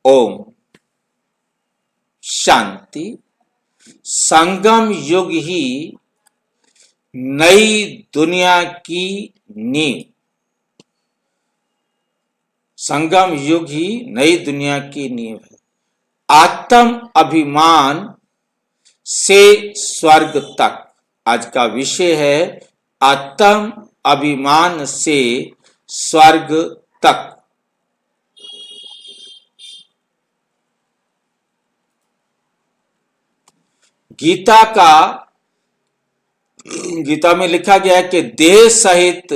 ओम शांति। संगम युग ही नई दुनिया की नींव। संगम युग ही नई दुनिया की नींव है। आत्म अभिमान से स्वर्ग तक। आज का विषय है आत्म अभिमान से स्वर्ग तक। गीता में लिखा गया है कि देह सहित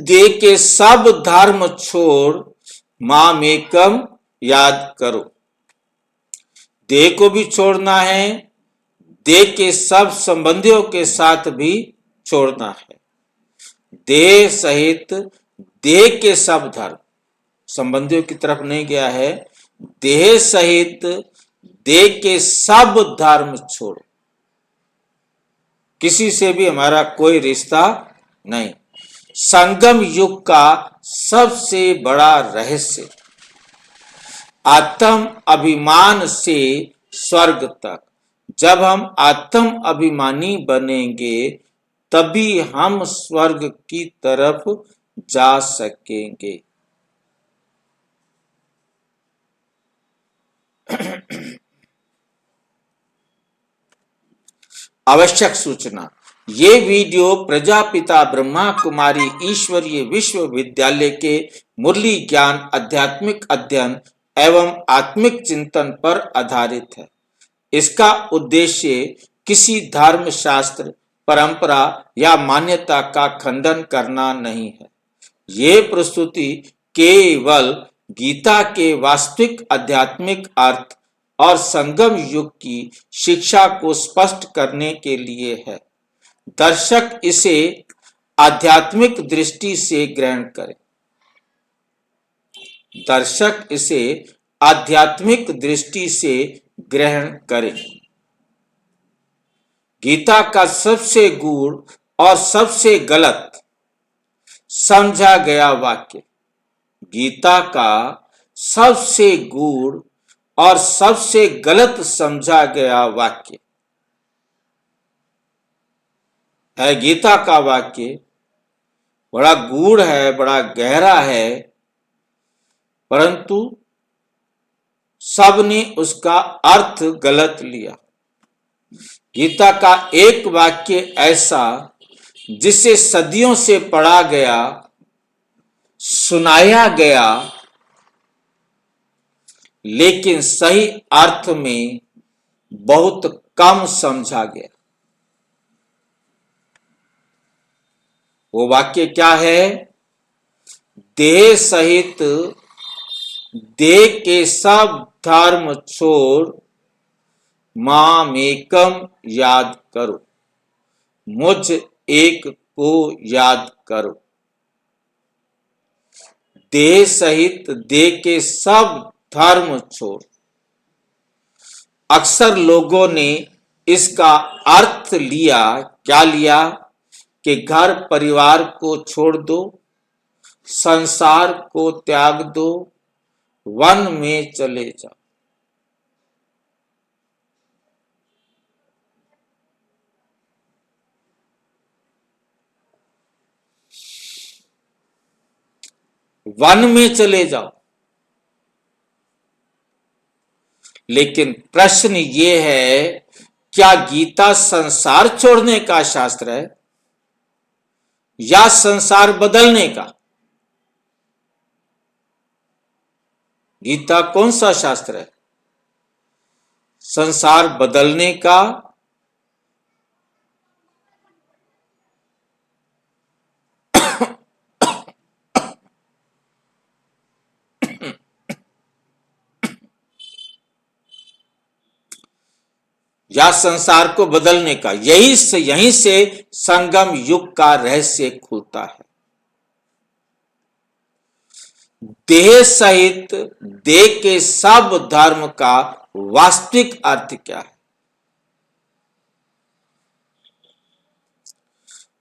देह के सब धर्म छोड़ मामेकम याद करो। देह को भी छोड़ना है, देह के सब संबंधियों के साथ भी छोड़ना है। देह सहित देह के सब धर्म, संबंधियों की तरफ नहीं गया है। देह सहित देह के सब धर्म छोड़ो। किसी से भी हमारा कोई रिश्ता नहीं। संगम युग का सबसे बड़ा रहस्य आत्म अभिमान से स्वर्ग तक। जब हम आत्म अभिमानी बनेंगे तभी हम स्वर्ग की तरफ जा सकेंगे। आवश्यक सूचना। ये वीडियो प्रजापिता ब्रह्मा कुमारी ईश्वरीय विश्वविद्यालय के मुरली ज्ञान आध्यात्मिक अध्ययन एवं आत्मिक चिंतन पर आधारित है। इसका उद्देश्य किसी धर्म शास्त्र, परंपरा या मान्यता का खंडन करना नहीं है। ये प्रस्तुति केवल गीता के वास्तविक आध्यात्मिक अर्थ और संगम युग की शिक्षा को स्पष्ट करने के लिए है। दर्शक इसे आध्यात्मिक दृष्टि से ग्रहण करें। दर्शक इसे आध्यात्मिक दृष्टि से ग्रहण करें। गीता का सबसे गूढ़ और सबसे गलत समझा गया वाक्य। गीता का सबसे गूढ़ और सबसे गलत समझा गया वाक्य है। गीता का वाक्य बड़ा गूढ़ है, बड़ा गहरा है, परंतु सबने उसका अर्थ गलत लिया। गीता का एक वाक्य ऐसा जिसे सदियों से पढ़ा गया, सुनाया गया, लेकिन सही अर्थ में बहुत कम समझा गया। वो वाक्य क्या है? देह सहित देह के सब धर्म छोड़ मामेकम याद करो। मुझ एक को याद करो। देह सहित देह के सब धर्म छोड़। अक्सर लोगों ने इसका अर्थ लिया, क्या लिया? कि घर परिवार को छोड़ दो, संसार को त्याग दो, वन में चले जाओ। वन में चले जाओ। लेकिन प्रश्न ये है, क्या गीता संसार छोड़ने का शास्त्र है या संसार बदलने का? गीता कौन सा शास्त्र है? संसार बदलने का या संसार को बदलने का? यहीं से संगम युग का रहस्य खुलता है। देह सहित देह के सब धर्म का वास्तविक अर्थ क्या है?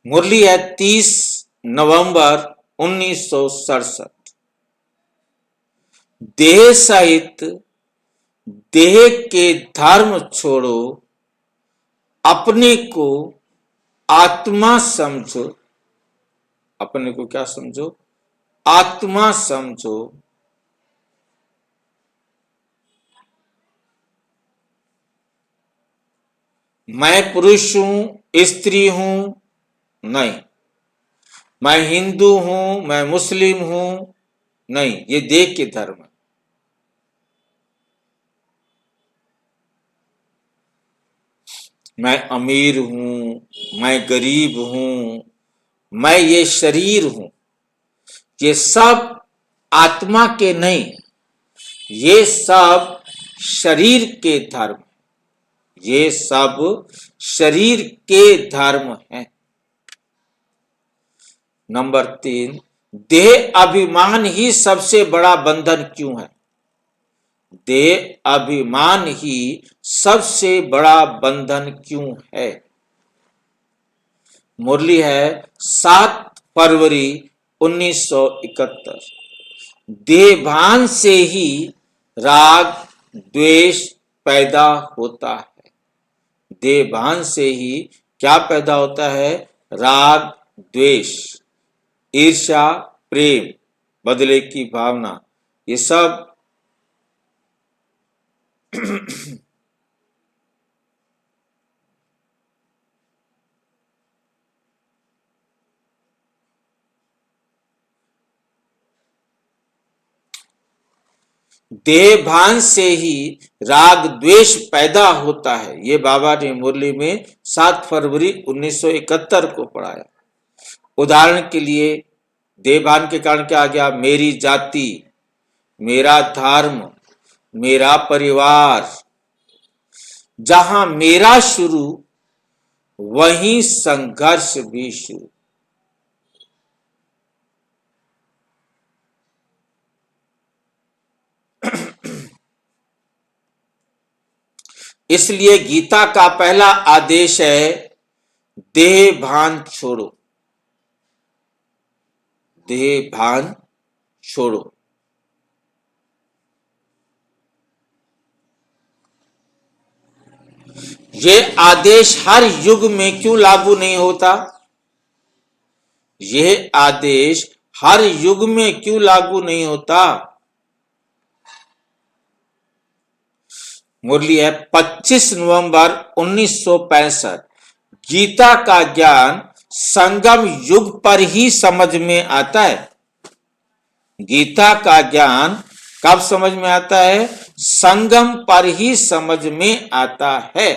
मुरली है 30 नवंबर 1967। देह सहित देह के धर्म छोड़ो, अपने को आत्मा समझो। अपने को क्या समझो? आत्मा समझो। मैं पुरुष हूं, स्त्री हूं, नहीं। मैं हिंदू हूं, मैं मुस्लिम हूं, नहीं। ये देह के धर्म है। मैं अमीर हूं, मैं गरीब हूं, मैं ये शरीर हूं, ये सब आत्मा के नहीं, ये सब शरीर के धर्म, ये सब शरीर के धर्म हैं। नंबर 3, देह अभिमान ही सबसे बड़ा बंधन क्यों है? देह अभिमान ही सबसे बड़ा बंधन क्यों है? मुरली है 7 फरवरी 1971। देहभान से ही राग द्वेष पैदा होता है। देहभान से ही क्या पैदा होता है? राग द्वेष, ईर्ष्या, प्रेम, बदले की भावना, ये सब देहभान से ही राग द्वेष पैदा होता है। ये बाबा ने मुरली में 7 फरवरी 1971 को पढ़ाया। उदाहरण के लिए देहभान के कारण क्या आ गया? मेरी जाति, मेरा धर्म, मेरा परिवार। जहां मेरा शुरू, वहीं संघर्ष भी शुरू। इसलिए गीता का पहला आदेश है, देह भान छोड़ो। देह भान छोड़ो। ये आदेश हर युग में क्यों लागू नहीं होता? यह आदेश हर युग में क्यों लागू नहीं होता? मुरली है 25 नवंबर 1965। गीता का ज्ञान संगम युग पर ही समझ में आता है। गीता का ज्ञान कब समझ में आता है? संगम पर ही समझ में आता है।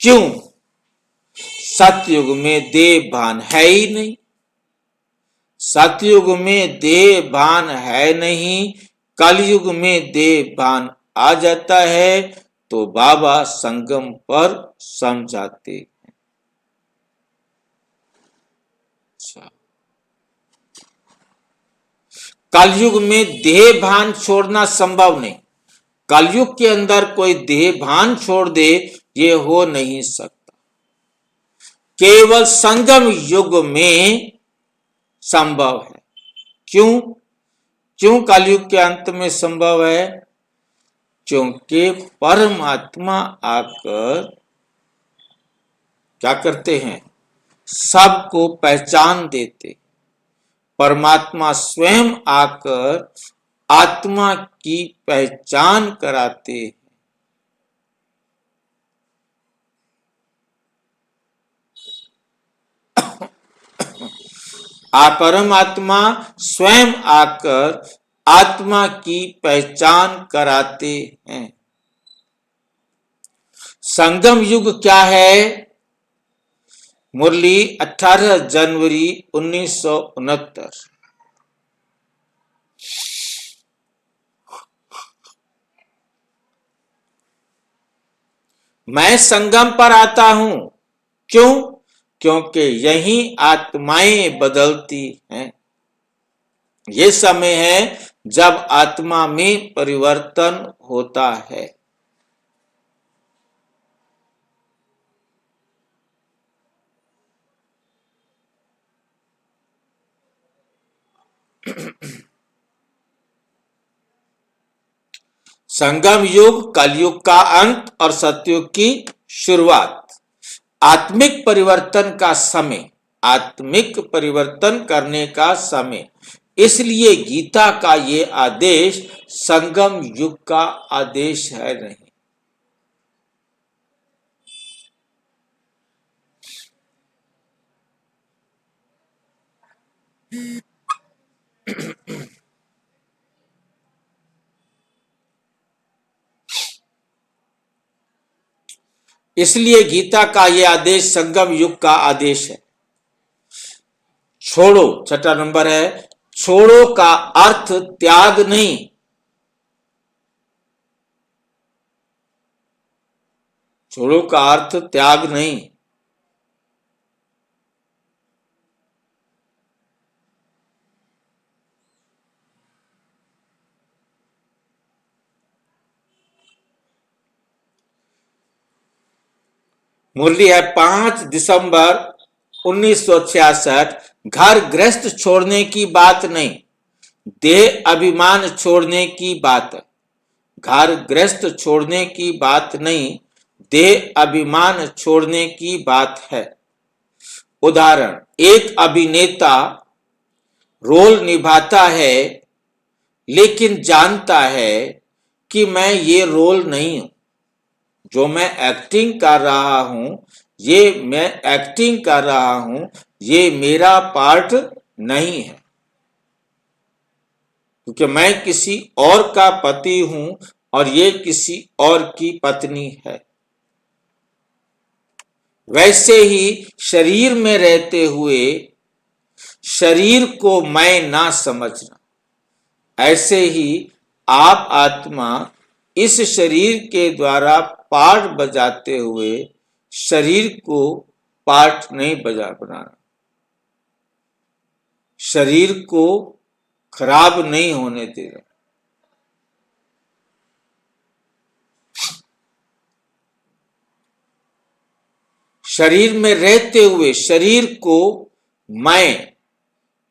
क्यों? सतयुग में देह भान है ही नहीं। सतयुग में देह भान है नहीं, कलयुग में देह भान आ जाता है, तो बाबा संगम पर समझाते हैं। कलयुग में देह भान छोड़ना संभव नहीं। कलयुग के अंदर कोई देह भान छोड़ दे, ये हो नहीं सकता। केवल संगम युग में संभव है। क्यों? क्यों कलयुग के अंत में संभव है? क्योंकि परमात्मा आकर क्या करते हैं? सबको पहचान देते। परमात्मा स्वयं आकर आत्मा की पहचान कराते हैं। परमात्मा स्वयं आकर आत्मा की पहचान कराते हैं। संगम युग क्या है? मुरली 18 जनवरी 1969। मैं संगम पर आता हूं। क्यों? क्योंकि यही आत्माएं बदलती हैं। ये समय है जब आत्मा में परिवर्तन होता है। संगम युग कलयुग का अंत और सतयुग की शुरुआत, आत्मिक परिवर्तन का समय, आत्मिक परिवर्तन करने का समय। इसलिए गीता का ये आदेश संगम युग का आदेश है नहीं। इसलिए गीता का यह आदेश संगम युग का आदेश है। छोड़ो, छठा नंबर है, छोड़ो का अर्थ त्याग नहीं। छोड़ो का अर्थ त्याग नहीं। मुरली है 5 दिसंबर 1966। घर गृहस्थ छोड़ने की बात नहीं, देह अभिमान छोड़ने की बात है। घर गृहस्थ छोड़ने की बात नहीं, देह अभिमान छोड़ने की बात है। उदाहरण, एक अभिनेता रोल निभाता है लेकिन जानता है कि मैं ये रोल नहीं हूं। जो मैं एक्टिंग कर रहा हूं, ये मेरा पार्ट नहीं है, क्योंकि मैं किसी और का पति हूं और ये किसी और की पत्नी है। वैसे ही शरीर में रहते हुए शरीर को मैं ना समझना, ऐसे ही आप आत्मा इस शरीर के द्वारा पार्ट बजाते हुए शरीर को पार्ट नहीं बनाना, शरीर को खराब नहीं होने देना। शरीर में रहते हुए शरीर को मैं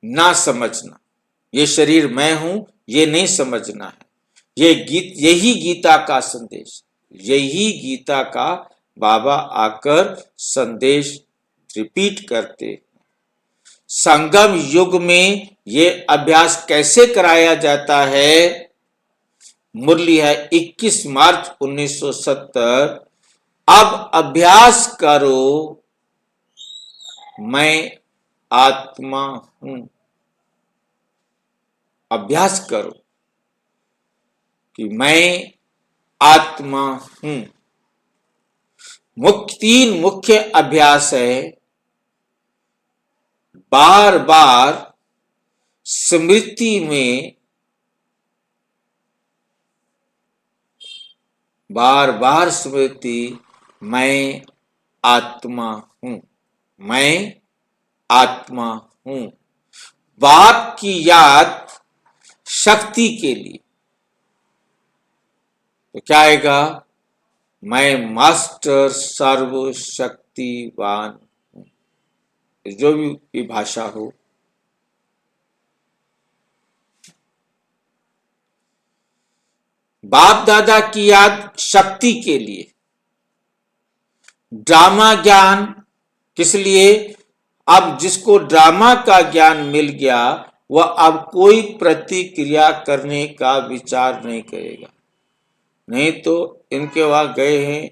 ना समझना, ये शरीर मैं हूं ये नहीं समझना है। यही गीता का संदेश, यही गीता का बाबा आकर संदेश रिपीट करते। संगम युग में ये अभ्यास कैसे कराया जाता है? मुरली है 21 मार्च 1970। अब अभ्यास करो, मैं आत्मा हूं। अभ्यास करो कि मैं आत्मा हूं। तीन मुख्य अभ्यास है। बार बार स्मृति में, बार बार स्मृति, मैं आत्मा हूं, मैं आत्मा हूं। बाप की याद शक्ति के लिए तो क्या आएगा? मैं मास्टर सर्वशक्तिवान हूं। जो भी भाषा हो। बाप दादा की याद शक्ति के लिए। ड्रामा ज्ञान किस लिए? अब जिसको ड्रामा का ज्ञान मिल गया वह अब कोई प्रतिक्रिया करने का विचार नहीं करेगा। नहीं तो इनके वहां गए हैं,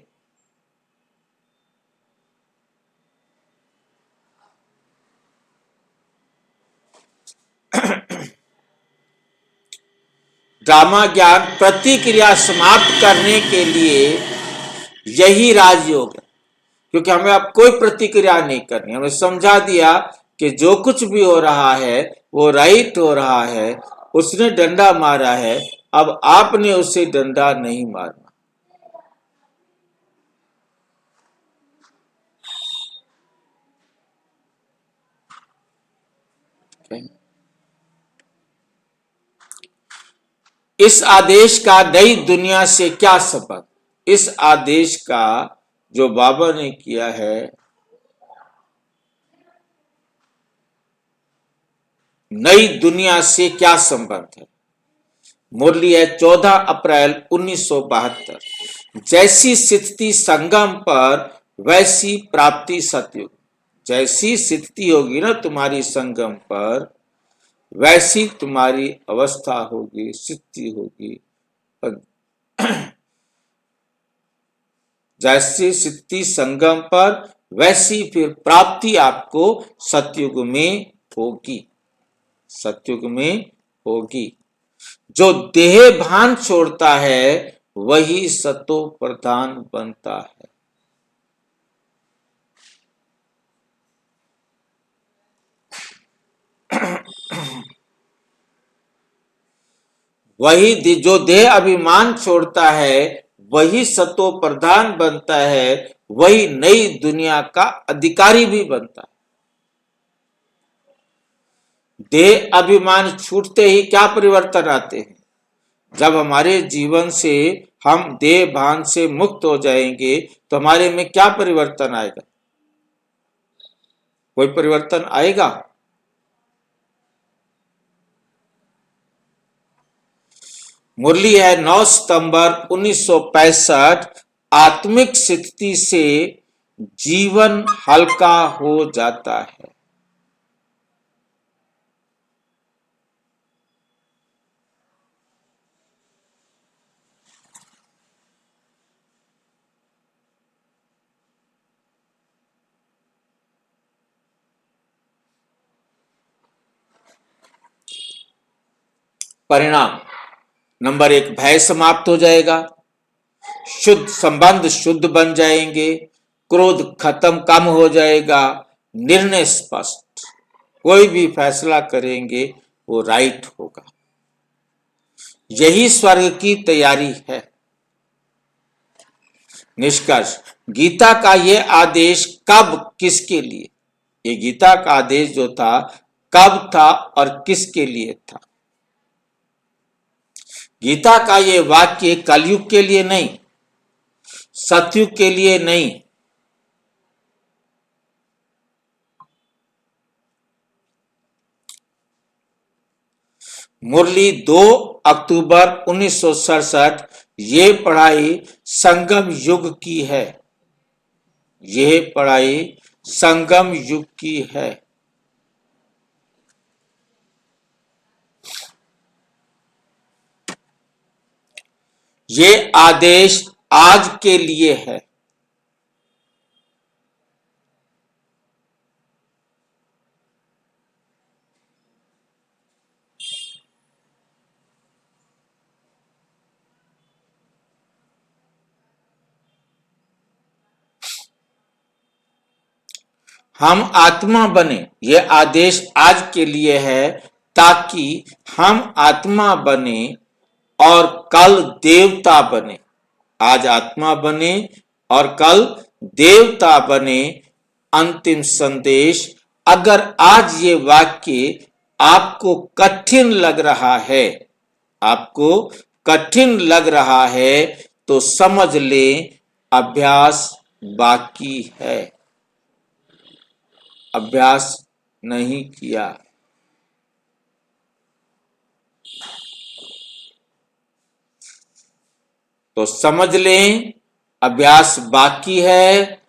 ड्रामा ज्ञान प्रतिक्रिया समाप्त करने के लिए यही राजयोग है। क्योंकि हमें अब कोई प्रतिक्रिया नहीं करनी, हमें समझा दिया कि जो कुछ भी हो रहा है वो राइट हो रहा है। उसने डंडा मारा है, अब आपने उसे डंडा नहीं मारना। इस आदेश का नई दुनिया से क्या संबंध? इस आदेश का जो बाबा ने किया है, नई दुनिया से क्या संबंध है? मुरली है 14 अप्रैल 1972। जैसी स्थिति संगम पर वैसी प्राप्ति सतयुग। जैसी स्थिति होगी ना तुम्हारी संगम पर, वैसी तुम्हारी अवस्था होगी, स्थिति होगी। जैसी स्थिति संगम पर वैसी फिर प्राप्ति आपको सतयुग में होगी, सतयुग में होगी। जो देह भान छोड़ता है वही सतो प्रधान बनता है। वही जो देह अभिमान छोड़ता है वही सतो प्रधान बनता है, वही नई दुनिया का अधिकारी भी बनता है। देह अभिमान छूटते ही क्या परिवर्तन आते हैं? जब हमारे जीवन से हम देह भान से मुक्त हो जाएंगे तो हमारे में क्या परिवर्तन आएगा? कोई परिवर्तन आएगा? मुरली है 9 सितंबर 1965। आत्मिक स्थिति से जीवन हल्का हो जाता है। परिणाम नंबर 1, भय समाप्त हो जाएगा, शुद्ध संबंध शुद्ध बन जाएंगे, क्रोध खत्म कम हो जाएगा, निर्णय स्पष्ट, कोई भी फैसला करेंगे वो राइट होगा। यही स्वर्ग की तैयारी है। निष्कर्ष, गीता का ये आदेश कब किसके लिए, ये गीता का आदेश जो था कब था और किसके लिए था? गीता का ये वाक्य कलयुग के लिए नहीं, सतयुग के लिए नहीं, मुरली 2 अक्टूबर 1967। ये पढ़ाई संगम युग की है, ये पढ़ाई संगम युग की है। ये आदेश आज के लिए है। हम आत्मा बने, ये आदेश आज के लिए है, ताकि हम आत्मा बने और कल देवता बने। आज आत्मा बने और कल देवता बने। अंतिम संदेश, अगर आज ये वाक्य आपको कठिन लग रहा है, आपको कठिन लग रहा है तो समझ लें अभ्यास बाकी है, अभ्यास नहीं किया। तो समझ लें अभ्यास बाकी है,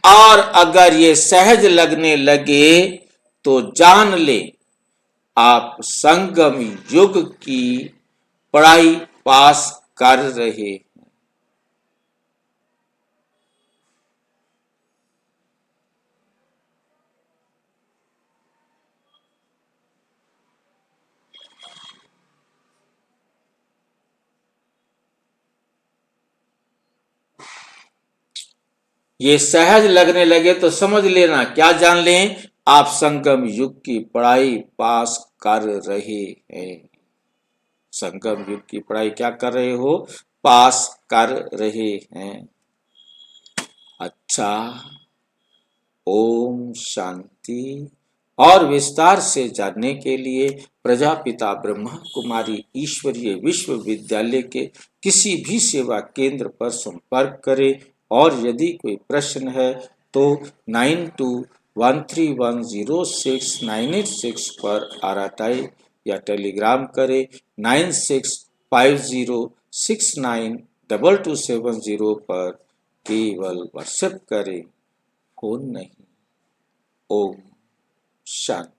और अगर ये सहज लगने लगे तो जान लें आप संगम युग की पढ़ाई पास कर रहे। ये सहज लगने लगे तो समझ लेना, क्या जान लें आप संगम युग की पढ़ाई पास कर रहे हैं। संगम युग की पढ़ाई क्या कर रहे हो? पास कर रहे हैं। अच्छा, ओम शांति। और विस्तार से जानने के लिए प्रजापिता ब्रह्मा कुमारी ईश्वरीय विश्वविद्यालय के किसी भी सेवा केंद्र पर संपर्क करें, और यदि कोई प्रश्न है तो 9213106986 पर आरटीआई या टेलीग्राम करें। 96 50692270 पर केवल व्हाट्सएप करें, फोन नहीं। ओम शांति।